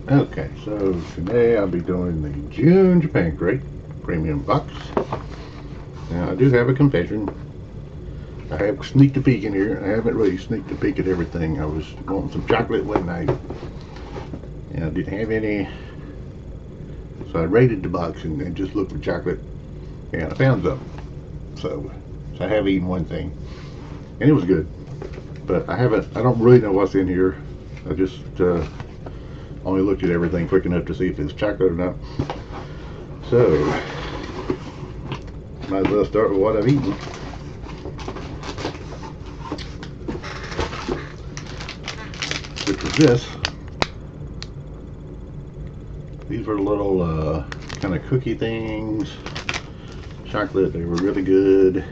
Okay, so today I'll be doing the June Japan Crate Premium Box. Now I do have a confession. I have sneaked a peek in here. I haven't really sneaked a peek at everything. I was wanting some chocolate one night, and I didn't have any, so I raided the box and just looked for chocolate, and I found some. So I have eaten one thing, and it was good. But I don't really know what's in here. I just only looked at everything quick enough to see if it's chocolate or not. So might as well start with what I've eaten. Which was this. These were little kind of cookie things. Chocolate, they were really good.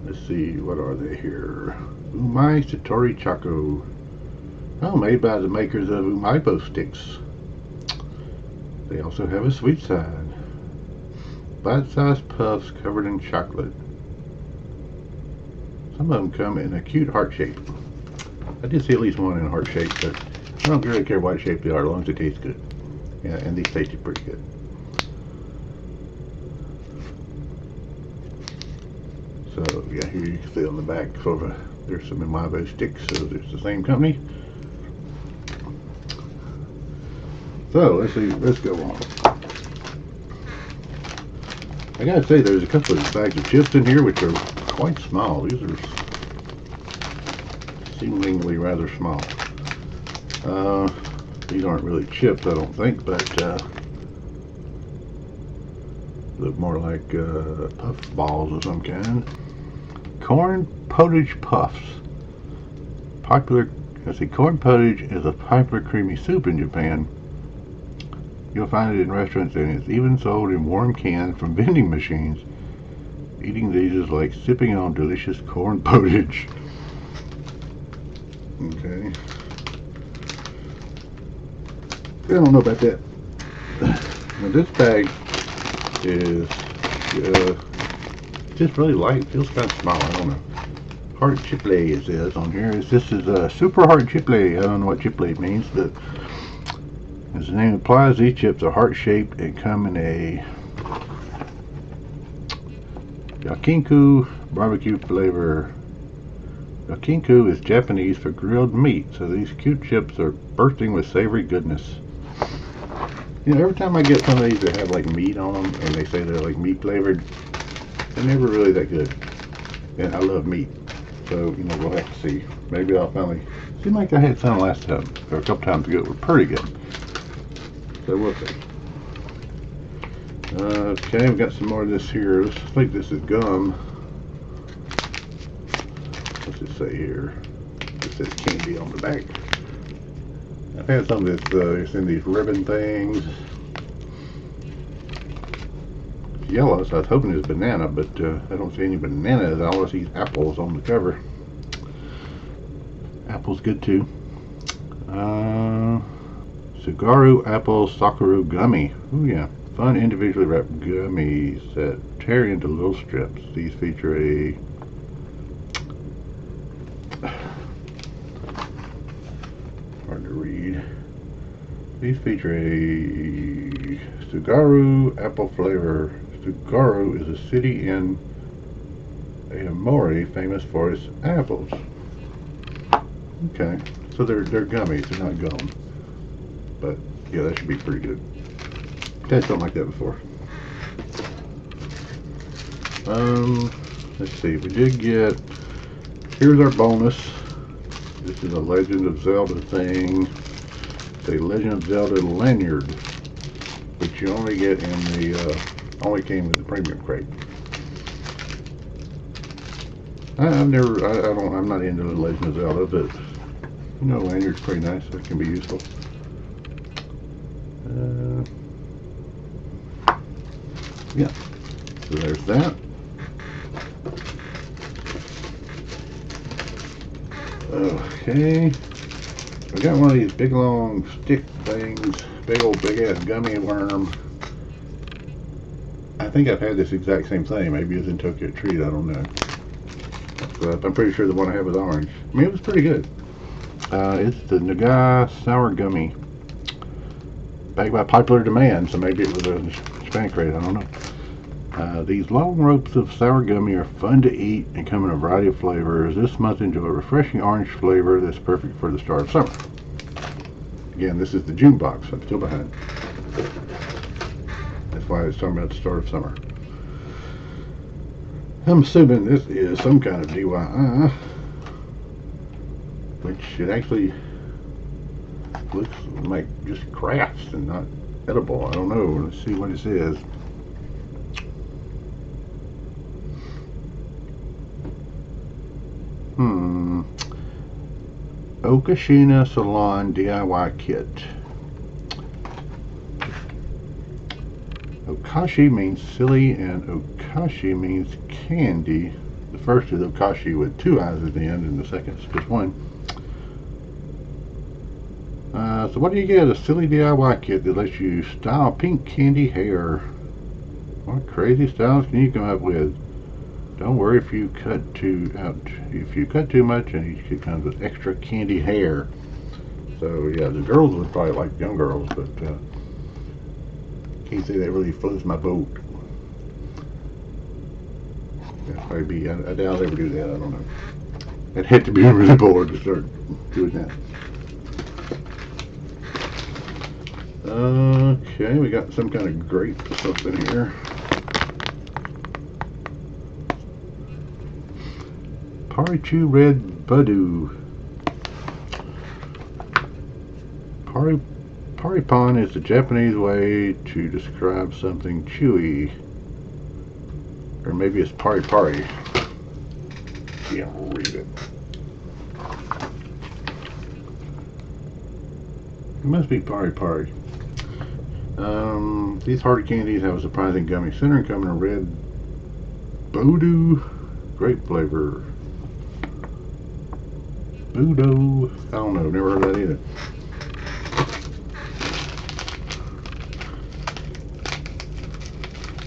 Let's see, what are they here? Umai Satori Choco. Oh, made by the makers of Umaibo sticks. They also have a sweet side. Bite-sized puffs covered in chocolate. Some of them come in a cute heart shape. I did see at least one in a heart shape, but I don't really care what shape they are as long as they taste good. Yeah, and these tasted pretty good. So yeah, here you can see on the back there's some Umaibo sticks, so it's the same company. So let's see, let's go on. I gotta say, there's a couple of bags of chips in here which are quite small. These are seemingly rather small. These aren't really chips, I don't think, but look more like puff balls of some kind. Corn pottage puffs. Corn pottage is a popular creamy soup in Japan. You'll find it in restaurants, and it's even sold in warm cans from vending machines. Eating these is like sipping on delicious corn pottage. Okay. I don't know about that. Now this bag is just really light. It feels kind of small. I don't know. Heart chiple it says on here. This is a super heart chiple. I don't know what chiple means, but as the name implies, these chips are heart-shaped and come in a yakinku barbecue flavor. Yakinku is Japanese for grilled meat, so these cute chips are bursting with savory goodness. You know, every time I get some of these that have like meat on them, and they say they're like meat flavored, they're never really that good. And I love meat, so you know, we'll have to see. Maybe I'll finally. Seemed like I had some last time, or a couple times ago. It were pretty good. So we'll see. Okay, we've got some more of this here. I think this is gum. What's it say here? It says candy on the back. I've had some of this, it's in these ribbon things. It's yellow, so I was hoping it's banana, but I don't see any bananas. I always see apples on the cover. Apple's good too. Sugaru Apple Sakura Gummy. Oh yeah. Fun individually wrapped gummies that tear into little strips. These feature a hard to read. These feature a Sugaru apple flavor. Sugaru is a city in Aomori famous for its apples. Okay. So they're gummies, they're not gum. But yeah, that should be pretty good. I've had something like that before. Let's see, we did get, here's our bonus. This is a Legend of Zelda thing. It's a Legend of Zelda lanyard, which you only get in the, only came with the premium crate. I'm not into the Legend of Zelda, but you know, lanyard's pretty nice, so it can be useful. Yeah, so there's that. Okay, we got one of these big long stick things, big ass gummy worm. I think I've had this exact same thing. Maybe it's in Tokyo Treat, I don't know. I'm pretty sure the one I have is orange. I mean, it was pretty good. It's the Naga Sour Gummy. Back by popular demand, so maybe it was a Hispanic crate, I don't know. These long ropes of sour gummy are fun to eat and come in a variety of flavors. This month enjoy a refreshing orange flavor that's perfect for the start of summer. Again, this is the June box. I'm still behind. That's why I was talking about the start of summer. I'm assuming this is some kind of DIY, which it actually looks like just crafts and not edible. I don't know. Let's see what it says. Okashina Salon DIY Kit. Okashi means silly and Okashi means candy. The first is Okashi with 2 eyes at the end, and the second is just one. So what do you get? A silly DIY kit that lets you style pink candy hair. What crazy styles can you come up with? Don't worry if you cut too much, and each kit comes with extra candy hair. So yeah, the girls would probably like young girls, but can't say that really floats my boat. That'd probably be, I doubt I'll ever do that. I don't know. I'd have to be really bored to start doing that. Okay, we got some kind of grape or something here. Parichu Red Budu. Paripon is the Japanese way to describe something chewy. Or maybe it's pari pari. Yeah, we'll read it. It must be pari pari. These hard candies have a surprising gummy center and come in a red Budu grape flavor. Budo. I don't know, never heard that either.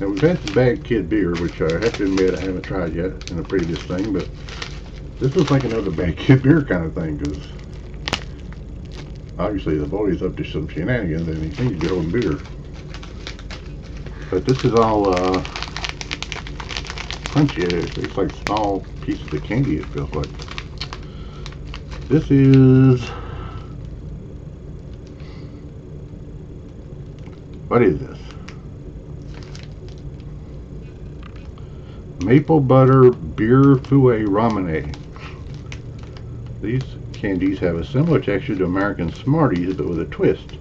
Now we've had some Bad Kid beer, which I have to admit I haven't tried yet in a previous thing, but this looks like another Bad Kid beer kind of thing, because obviously the boy's up to some shenanigans and he seems to be holding beer. But this is all crunchy. It's like small pieces of candy, it feels like. This is, what is this? Maple butter beer fouet ramune. These candies have a similar texture to American Smarties, but with a twist.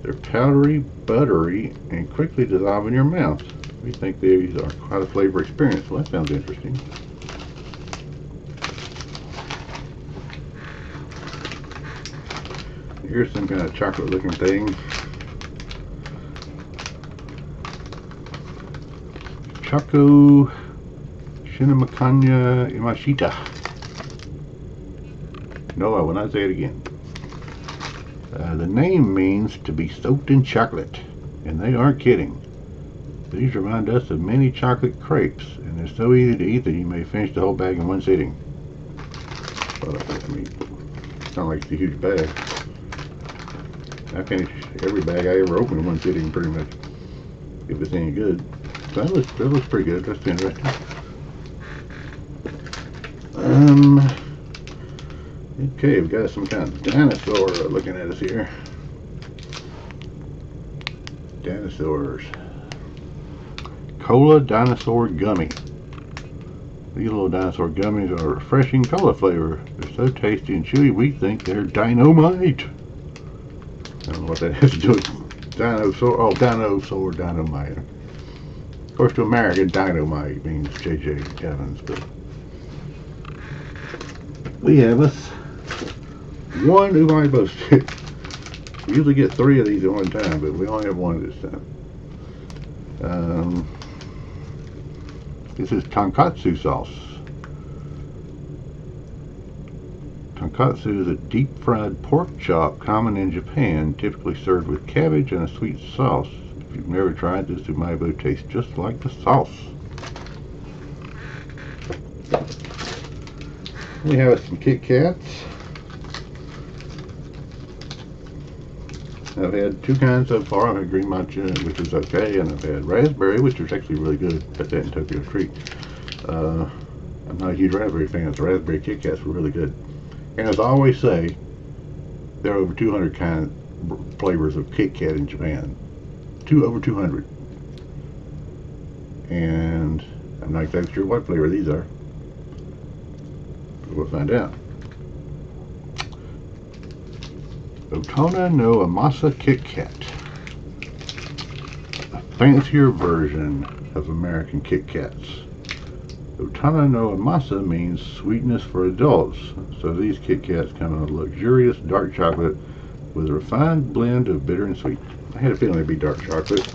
They're powdery, buttery, and quickly dissolve in your mouth. We think these are quite a flavor experience. Well, that sounds interesting. Here's some kind of chocolate looking thing. Choco Shinmakanya Imashita. No, I will not say it again. The name means to be soaked in chocolate, and they aren't kidding. These remind us of mini chocolate crepes, and they're so easy to eat that you may finish the whole bag in one sitting. Well, I mean, it's not like it's a huge bag. I finish every bag I ever open in one sitting, pretty much, if it's any good. So that looks pretty good. That's interesting. Okay, we've got some kind of dinosaur looking at us here. Dinosaurs. Cola Dinosaur Gummy. These little dinosaur gummies are a refreshing cola flavor. They're so tasty and chewy, we think they're dynamite. I don't know what that has to do with dinosaur. Oh, dinosaur dynamite. Of course, to American, dynamite means J.J. Evans, but we have us one Umai Bow Stick. We usually get 3 of these at one time, but we only have 1 this time. This is tonkatsu sauce. Tonkatsu is a deep-fried pork chop common in Japan, typically served with cabbage and a sweet sauce. If you've never tried this, Umaibo tastes just like the sauce. We have some Kit Kats. I've had two kinds so far. I've had green matcha, which is okay, and I've had raspberry, which is actually really good. Got that in Tokyo Treat. I'm not a huge raspberry fan, so raspberry Kit Kats were really good. And as I always say, there are over 200 flavors of Kit Kat in Japan. Over 200. And I'm not exactly sure what flavor these are. But we'll find out. Otona no Amasa Kit Kat. A fancier version of American Kit Kats. Otona no Amasa means sweetness for adults. So these Kit Kats come in a luxurious dark chocolate with a refined blend of bitter and sweet. I had a feeling it'd be dark chocolate,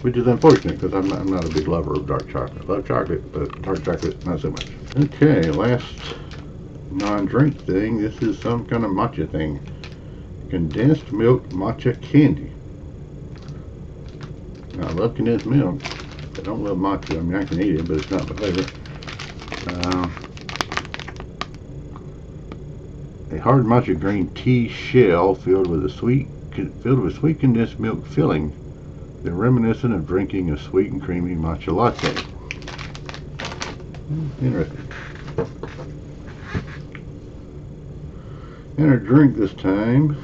which is unfortunate because I'm not a big lover of dark chocolate. I love chocolate, but dark chocolate, not so much. Okay, last non-drink thing. This is some kind of matcha thing. Condensed milk matcha candy. Now, I love condensed milk. I don't love matcha. I mean, I can eat it, but it's not my favorite. A hard matcha green tea shell filled with sweet condensed milk filling. They're reminiscent of drinking a sweet and creamy matcha latte. Interesting. And our drink this time.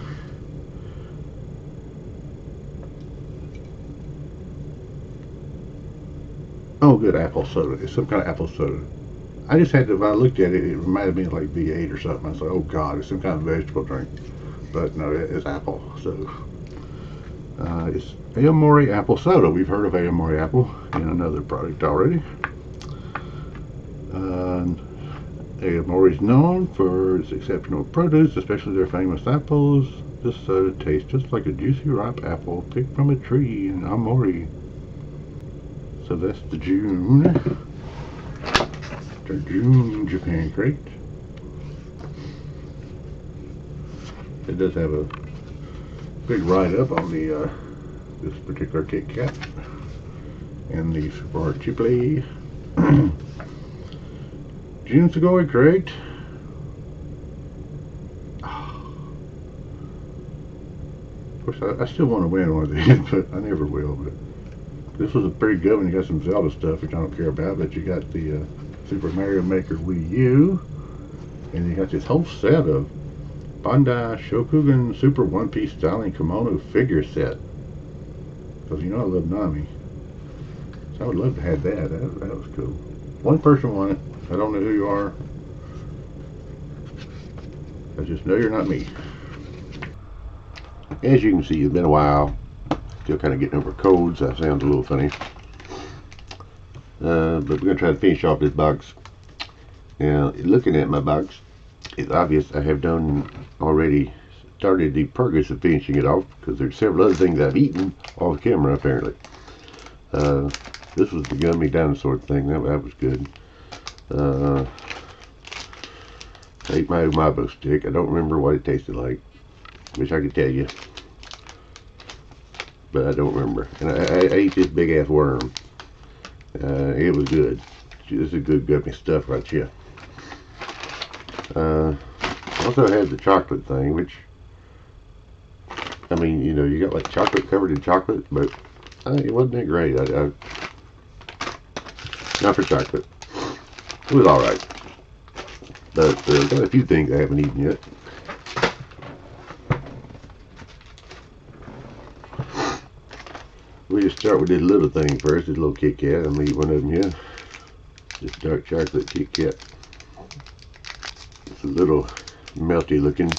Oh, good, apple soda. It's some kind of apple soda. I just had to, when I looked at it, it reminded me of like V8 or something. I was like, oh God, it's some kind of vegetable drink. But no, it's apple. So it's Aomori apple soda. We've heard of Aomori apple in another product already. Aomori is known for its exceptional produce, especially their famous apples. This soda tastes just like a juicy ripe apple picked from a tree in Aomori. So that's the June Japan crate. It does have a big write-up on the this particular Kit Kat and the Super Archipelago. June Sugoi crate. Of course, I still want to win one of these, but I never will. But this was a pretty good one. You got some Zelda stuff, which I don't care about, but you got the Super Mario Maker Wii U, and you got this whole set of Bandai Shokugan Super One Piece Styling Kimono figure set. Because you know I love Nami. So I would love to have that. That was cool. One person won it. I don't know who you are. I just know you're not me. As you can see, it's been a while. Still kind of getting over colds. That sounds a little funny. But we're going to try to finish off this box. Now, looking at my box, it's obvious I have already started the progress of finishing it off, because there's several other things I've eaten off camera apparently. This was the gummy dinosaur thing. That was good. I ate my Umabo stick. I don't remember what it tasted like. Wish I could tell you, but I don't remember. And I ate this big ass worm. It was good. This is good gummy stuff right here. Also had the chocolate thing, which, I mean, you know, you got like chocolate covered in chocolate, but it wasn't that great. Not for chocolate. It was alright. But got a few things I haven't eaten yet. We just start with this little thing first, this little Kit Kat. I'm going to eat one of them here. This dark chocolate Kit Kat. It's a little melty looking.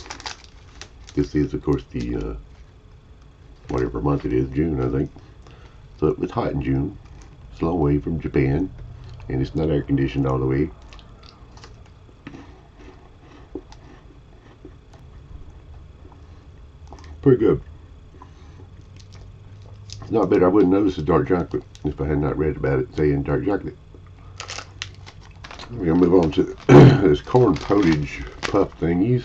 This is, of course, the whatever month it is, June, I think. So it was hot in June. It's a long way from Japan, and it's not air conditioned all the way. Pretty good. Not bad. I wouldn't notice the dark chocolate if I had not read about it saying dark chocolate. We're gonna move on to this corn potage puff thingies,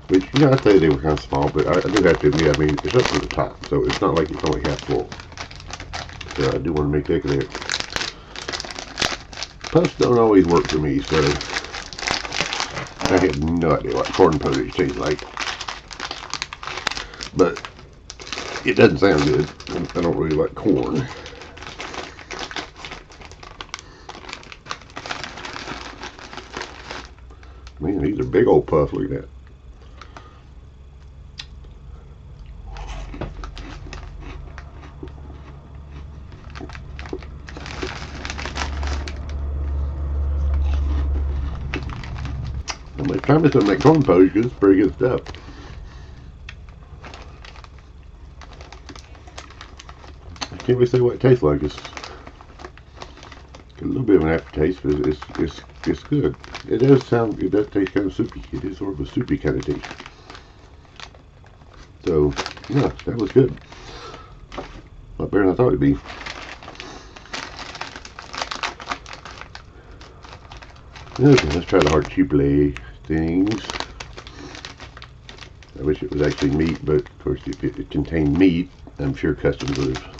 which, you know, I'd say they were kind of small, but I do have to admit, I mean, it's up to the top, so it's not like it's only half full. So I do want to make that clear. Puffs don't always work for me, so I had no idea what corn pottage tastes like, but it doesn't sound good. I don't really like corn. Man, these are big old puffs. Look at that. How much time it's gonna make corn pottage? It's pretty good stuff. I can't really say what it tastes like. It's a little bit of an aftertaste, but it's good. It does taste kind of soupy. It is sort of a soupy kind of taste. So yeah, that was good. A lot better than I thought it'd be. Okay, let's try the heart Chipotle things. I wish it was actually meat, but of course if it contained meat, I'm sure Customs would have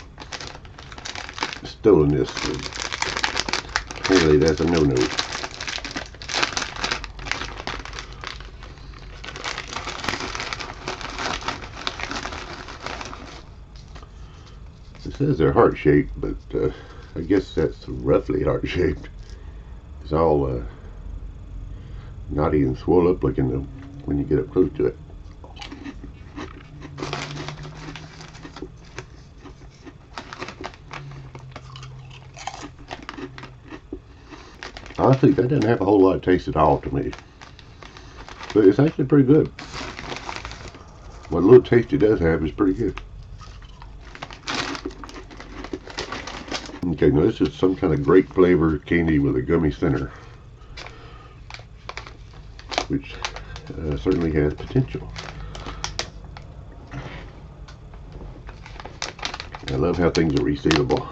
stolen this. Apparently that's a no-no. It says they're heart-shaped, but I guess that's roughly heart-shaped. It's all knotty and swollen up looking though when you get up close to it. Honestly, that doesn't have a whole lot of taste at all to me, but it's actually pretty good. What little taste it does have is pretty good. Okay, now this is some kind of grape flavored candy with a gummy center, which certainly has potential. I love how things are resealable.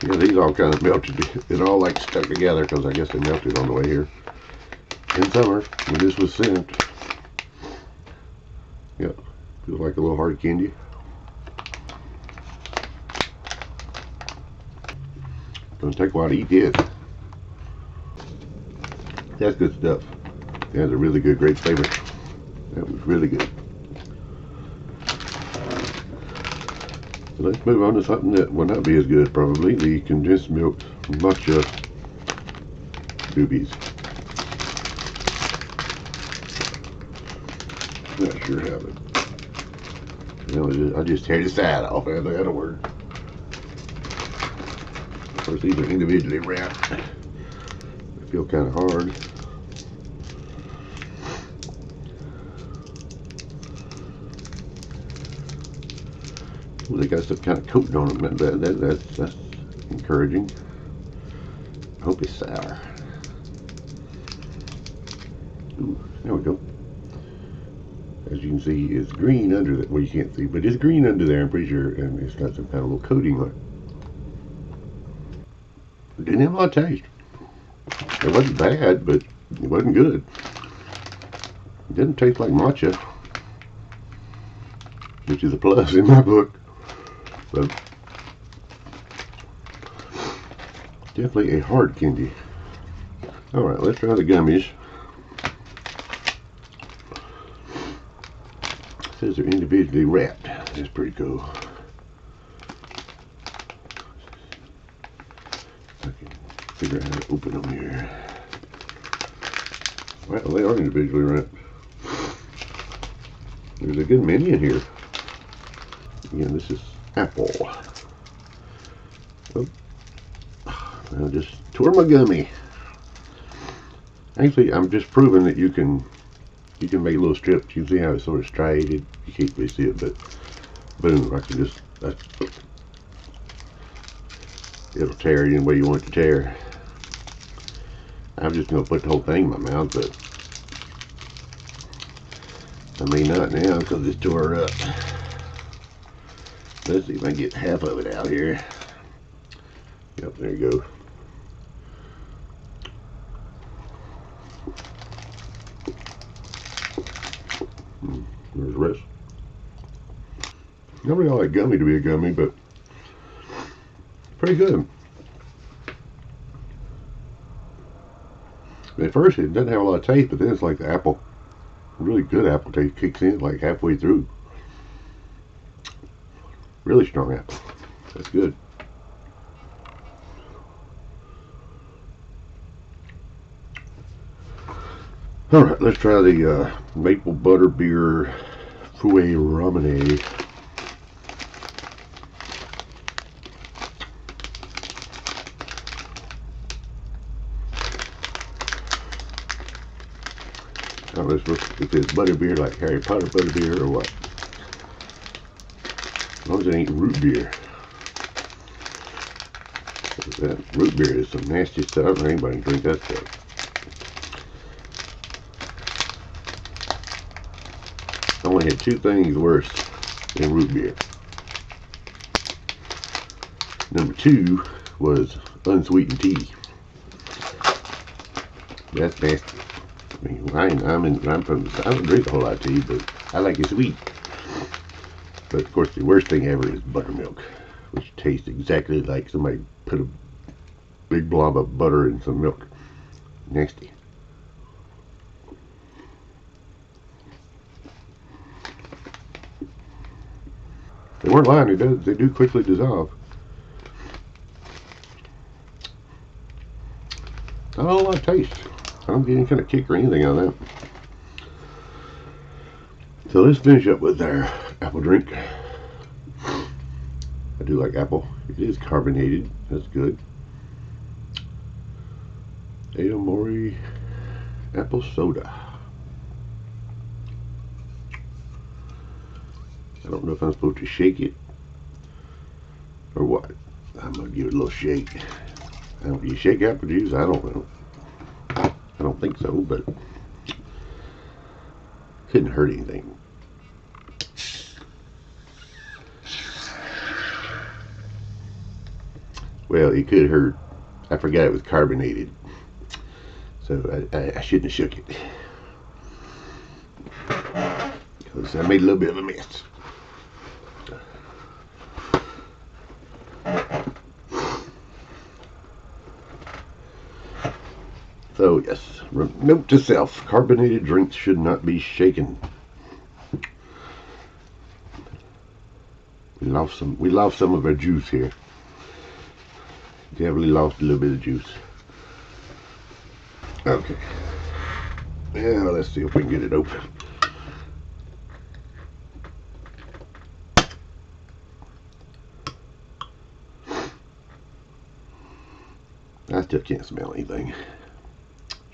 Yeah, these all kind of melted. It all like stuck together because I guess they melted on the way here in summer when this was sent. Yep, feels like a little hard candy. Gonna take a while to eat this. That's good stuff. It has a really good grape flavor. That was really good. So let's move on to something that will not be as good probably. The condensed milk matcha doobies. Not sure how, but I just tear the side off. That'll work. Of course, these are individually wrapped. They feel kind of hard. Well, they got some kind of coating on them. That's encouraging. I hope it's sour. Ooh, there we go. As you can see, it's green under that. Well, you can't see, but it's green under there, I'm pretty sure, and it's got some kind of little coating on it. It didn't have a lot of taste. It wasn't bad, but it wasn't good. It didn't taste like matcha, which is a plus in my book. But definitely a hard candy. All right, let's try the gummies. It says they're individually wrapped. That's pretty cool. I can figure out how to open them here. Well, they are individually wrapped. There's a good many in here. Again, this is apple. Oh, I just tore my gummy. Actually, I'm just proving that you can make little strips. You can see how it's sort of striated. You can't really see it, but boom, I can just, it'll tear any way you want it to tear. I'm just going to put the whole thing in my mouth, but I may not now because it's tore up. Let's see if I can get half of it out here. Yep, there you go. Where's the rest? Nobody like gummy to be a gummy, but Pretty good. At first, it doesn't have a lot of taste, but then it's like the apple, really good apple taste kicks in like halfway through. Really strong apple. That's good. All right, let's try the maple butter beer Fouet Ramene. I don't know if it's butter beer like Harry Potter butter beer or what. As long as it ain't root beer. That root beer is some nasty stuff. I don't know anybody can drink that stuff. I only had two things worse than root beer. Number two was unsweetened tea. That's nasty. I mean, I'm from the South. I don't drink a whole lot of tea, but I like it sweet. But of course, the worst thing ever is buttermilk, which tastes exactly like somebody put a big blob of butter in some milk. Nasty. They weren't lying. They do quickly dissolve. Not a lot of taste. I don't get any kind of kick or anything out of that. So let's finish up with our apple drink. I do like apple. It is carbonated. That's good. Aomori apple soda. I don't know if I'm supposed to shake it or what. I'm gonna give it a little shake. Do you shake apple juice? I don't know. I don't think so, but couldn't hurt anything. Well, it could hurt. I forgot it was carbonated, so I shouldn't have shook it because I made a little bit of a mess. So yes, note to self: carbonated drinks should not be shaken. We lost some of our juice here. Definitely lost a little bit of juice. Okay. Yeah, let's see if we can get it open. I still can't smell anything.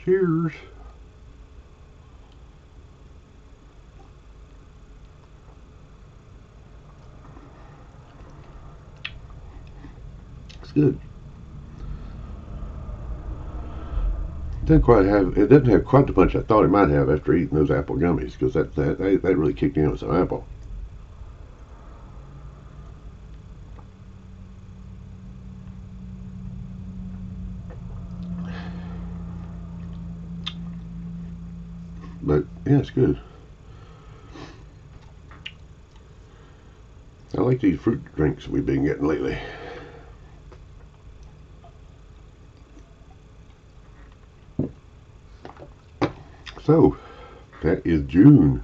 Cheers. It's good. It doesn't have quite the punch I thought it might have after eating those apple gummies, because that really kicked in with some apple. But yeah, it's good. I like these fruit drinks we've been getting lately. So that is June.